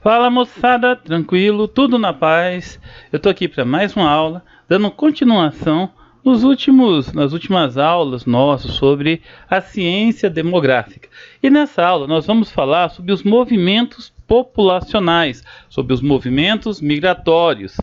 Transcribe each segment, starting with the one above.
Fala moçada, tranquilo, tudo na paz. Eu tô aqui para mais uma aula, dando continuação nas últimas aulas nossas sobre a ciência demográfica. E nessa aula nós vamos falar sobre os movimentos populacionais, sobre os movimentos migratórios.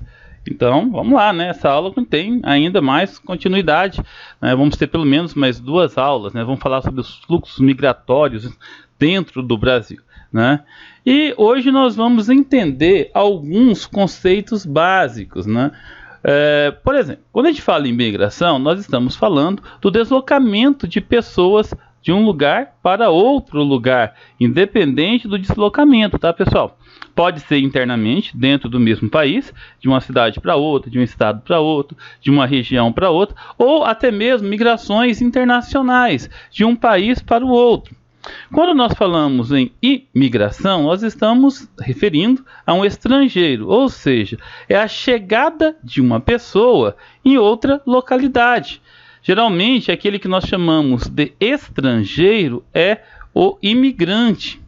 Então, vamos lá, né? Essa aula tem ainda mais continuidade, né? Vamos ter pelo menos mais 2 aulas, né? Vamos falar sobre os fluxos migratórios dentro do Brasil, né? E hoje nós vamos entender alguns conceitos básicos, né? Por exemplo, quando a gente fala em migração, nós estamos falando do deslocamento de pessoas de um lugar para outro lugar, independente do deslocamento, tá, pessoal? Pode ser internamente, dentro do mesmo país, de uma cidade para outra, de um estado para outro, de uma região para outra, ou até mesmo migrações internacionais, de um país para o outro. Quando nós falamos em imigração, nós estamos referindo a um estrangeiro, ou seja, é a chegada de uma pessoa em outra localidade. Geralmente, aquele que nós chamamos de estrangeiro é o imigrante.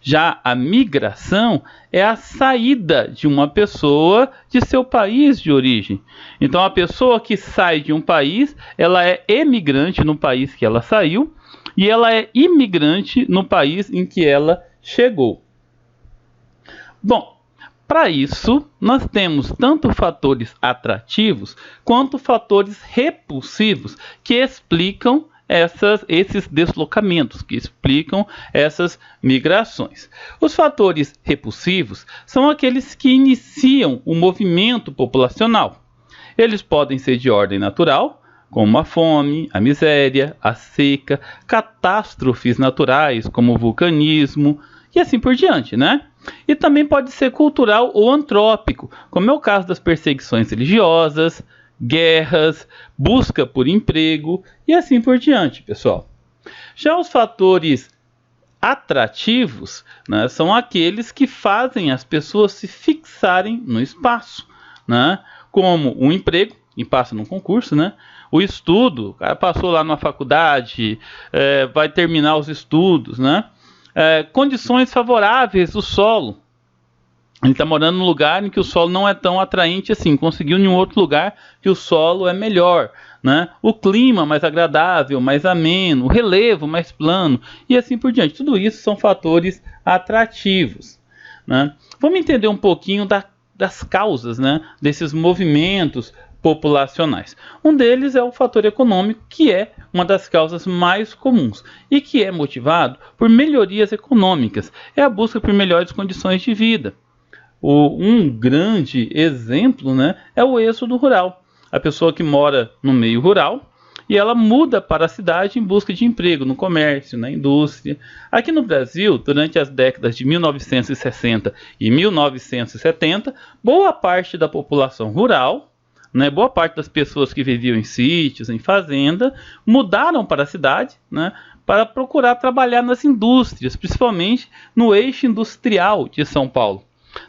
Já a migração é a saída de uma pessoa de seu país de origem. Então, a pessoa que sai de um país, ela é emigrante no país que ela saiu, e ela é imigrante no país em que ela chegou. Bom, para isso, nós temos tanto fatores atrativos quanto fatores repulsivos que explicam esses deslocamentos, que explicam essas migrações. Os fatores repulsivos são aqueles que iniciam o movimento populacional. Eles podem ser de ordem natural, como a fome, a miséria, a seca, catástrofes naturais, como o vulcanismo, e assim por diante, né? E também pode ser cultural ou antrópico, como é o caso das perseguições religiosas, guerras, busca por emprego e assim por diante, pessoal. Já os fatores atrativos, né, são aqueles que fazem as pessoas se fixarem no espaço, né? Como um emprego, e passa num concurso, né? O estudo, o cara passou lá numa faculdade, vai terminar os estudos, né? Condições favoráveis do solo. Ele está morando num lugar em que o solo não é tão atraente assim, conseguiu em um outro lugar que o solo é melhor, né? O clima mais agradável, mais ameno, o relevo mais plano e assim por diante. Tudo isso são fatores atrativos, né? Vamos entender um pouquinho das causas, né, desses movimentos populacionais. Um deles é o fator econômico, que é uma das causas mais comuns e que é motivado por melhorias econômicas. É a busca por melhores condições de vida. Um grande exemplo, né, é o êxodo rural. A pessoa que mora no meio rural e ela muda para a cidade em busca de emprego no comércio, na indústria. Aqui no Brasil, durante as décadas de 1960 e 1970, boa parte da população rural, né, boa parte das pessoas que viviam em sítios, em fazenda, mudaram para a cidade, né, para procurar trabalhar nas indústrias, principalmente no eixo industrial de São Paulo.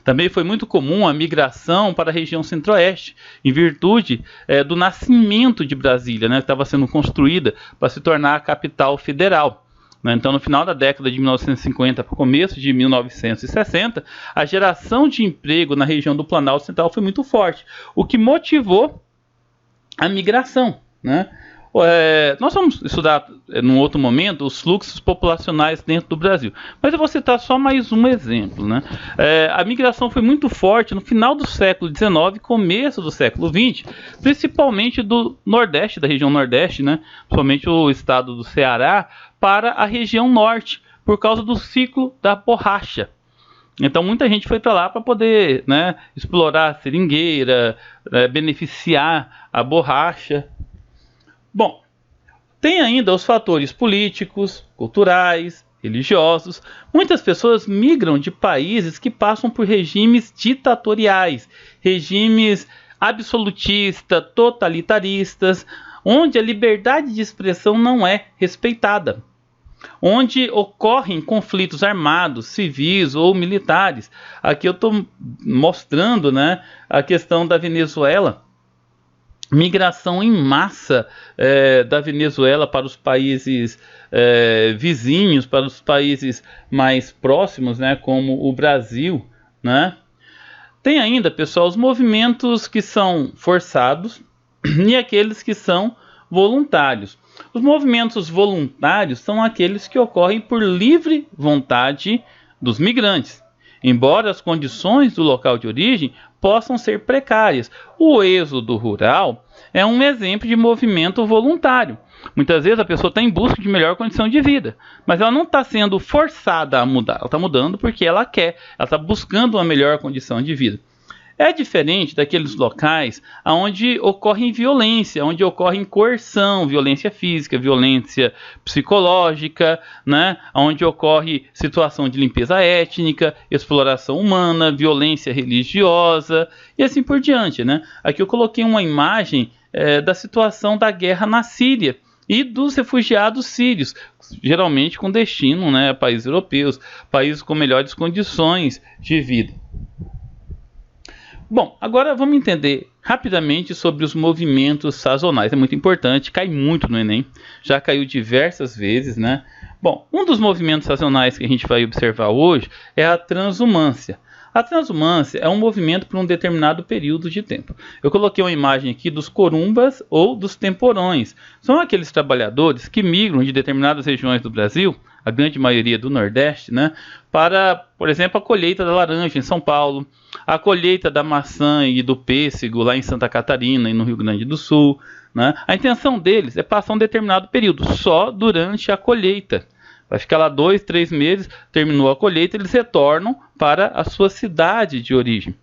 Também foi muito comum a migração para a região centro-oeste, em virtude do nascimento de Brasília, né, que estava sendo construída para se tornar a capital federal. Então, no final da década de 1950 para o começo de 1960, a geração de emprego na região do Planalto Central foi muito forte, o que motivou a migração, né? Nós vamos estudar num outro momento os fluxos populacionais dentro do Brasil, mas eu vou citar só mais um exemplo, né? A migração foi muito forte no final do século XIX, começo do século XX, principalmente do Nordeste, da região Nordeste, né? Principalmente o estado do Ceará, para a região Norte, por causa do ciclo da borracha. Então muita gente foi para lá para poder, né, explorar a seringueira, beneficiar a borracha. Bom, tem ainda os fatores políticos, culturais, religiosos. Muitas pessoas migram de países que passam por regimes ditatoriais, regimes absolutistas, totalitaristas, onde a liberdade de expressão não é respeitada, onde ocorrem conflitos armados, civis ou militares. Aqui eu estou mostrando, né, a questão da Venezuela. Migração em massa da Venezuela para os países vizinhos, para os países mais próximos, né, como o Brasil, né? Tem ainda, pessoal, os movimentos que são forçados e aqueles que são voluntários. Os movimentos voluntários são aqueles que ocorrem por livre vontade dos migrantes, embora as condições do local de origem possam ser precárias. O êxodo rural é um exemplo de movimento voluntário. Muitas vezes a pessoa está em busca de melhor condição de vida, mas ela não está sendo forçada a mudar, ela está mudando porque ela quer, ela está buscando uma melhor condição de vida. É diferente daqueles locais onde ocorre violência, onde ocorre coerção, violência física, violência psicológica, né? Onde ocorre situação de limpeza étnica, exploração humana, violência religiosa e assim por diante, né? Aqui eu coloquei uma imagem da situação da guerra na Síria e dos refugiados sírios, geralmente com destino, né, a países europeus, países com melhores condições de vida. Bom, agora vamos entender rapidamente sobre os movimentos sazonais. É muito importante, cai muito no Enem, já caiu diversas vezes, né? Bom, um dos movimentos sazonais que a gente vai observar hoje é a transumância. A transumância é um movimento por um determinado período de tempo. Eu coloquei uma imagem aqui dos corumbas ou dos temporões. São aqueles trabalhadores que migram de determinadas regiões do Brasil, a grande maioria do Nordeste, né, para, por exemplo, a colheita da laranja em São Paulo, a colheita da maçã e do pêssego lá em Santa Catarina e no Rio Grande do Sul, né? A intenção deles é passar um determinado período, só durante a colheita. Vai ficar lá 2, 3 meses, terminou a colheita, eles retornam para a sua cidade de origem.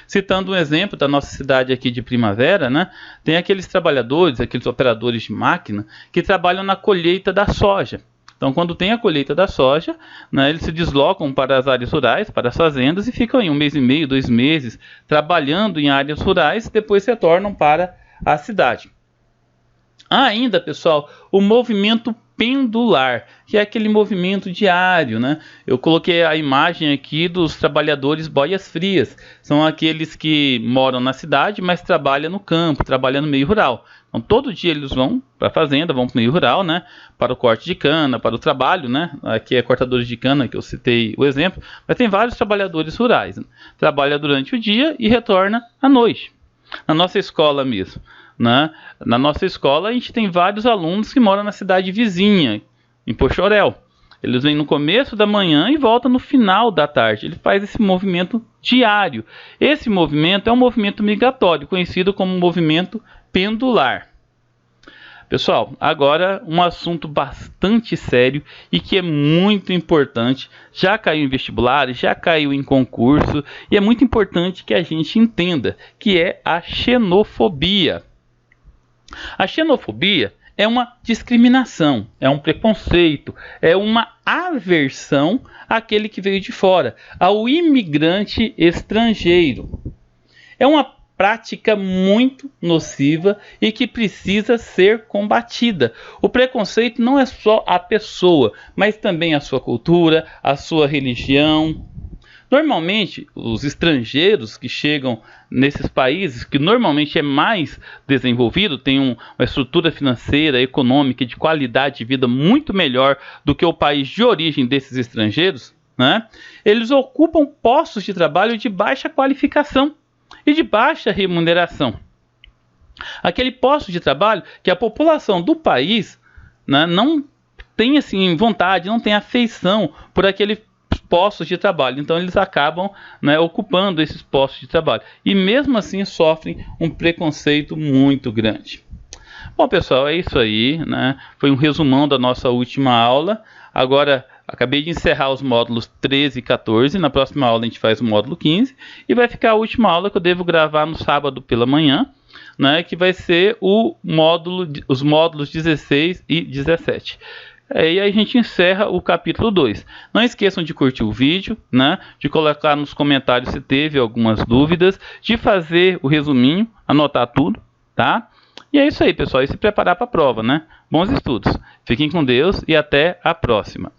Citando um exemplo da nossa cidade aqui de Primavera, né, tem aqueles trabalhadores, aqueles operadores de máquina, que trabalham na colheita da soja. Então, quando tem a colheita da soja, né, eles se deslocam para as áreas rurais, para as fazendas, e ficam aí 1 mês e meio, 2 meses, trabalhando em áreas rurais, e depois retornam para a cidade. Há ainda, pessoal, o movimento pendular, que é aquele movimento diário, né? Eu coloquei a imagem aqui dos trabalhadores boias frias. São aqueles que moram na cidade, mas trabalham no campo, trabalham no meio rural. Então, todo dia eles vão para a fazenda, vão para o meio rural, né? Para o corte de cana, para o trabalho, né? Aqui é cortadores de cana, que eu citei o exemplo. Mas tem vários trabalhadores rurais, né? Trabalha durante o dia e retorna à noite. Na nossa escola mesmo, né? Na nossa escola a gente tem vários alunos que moram na cidade vizinha, em Poxoréu. Eles vêm no começo da manhã e voltam no final da tarde. Ele faz esse movimento diário. Esse movimento é um movimento migratório, conhecido como movimento pendular. Pessoal, agora um assunto bastante sério e que é muito importante. Já caiu em vestibulares, já caiu em concurso e é muito importante que a gente entenda, que é a xenofobia. A xenofobia é uma discriminação, é um preconceito, é uma aversão àquele que veio de fora, ao imigrante estrangeiro. É uma prática muito nociva e que precisa ser combatida. O preconceito não é só a pessoa, mas também a sua cultura, a sua religião. Normalmente, os estrangeiros que chegam nesses países, que normalmente é mais desenvolvido, tem uma estrutura financeira, econômica e de qualidade de vida muito melhor do que o país de origem desses estrangeiros, né? Eles ocupam postos de trabalho de baixa qualificação e de baixa remuneração. Aquele posto de trabalho que a população do país, né, não tem assim, vontade, não tem afeição por aquele postos de trabalho. Então eles acabam, né, ocupando esses postos de trabalho. E mesmo assim sofrem um preconceito muito grande. Bom, pessoal, é isso aí, né? Foi um resumão da nossa última aula. Agora, acabei de encerrar os módulos 13 e 14. Na próxima aula a gente faz o módulo 15. E vai ficar a última aula que eu devo gravar no sábado pela manhã, né? Que vai ser os módulos 16 e 17. E aí a gente encerra o capítulo 2. Não esqueçam de curtir o vídeo, né? De colocar nos comentários se teve algumas dúvidas, de fazer o resuminho, anotar tudo, tá? E é isso aí, pessoal. E se preparar para a prova, né? Bons estudos. Fiquem com Deus e até a próxima.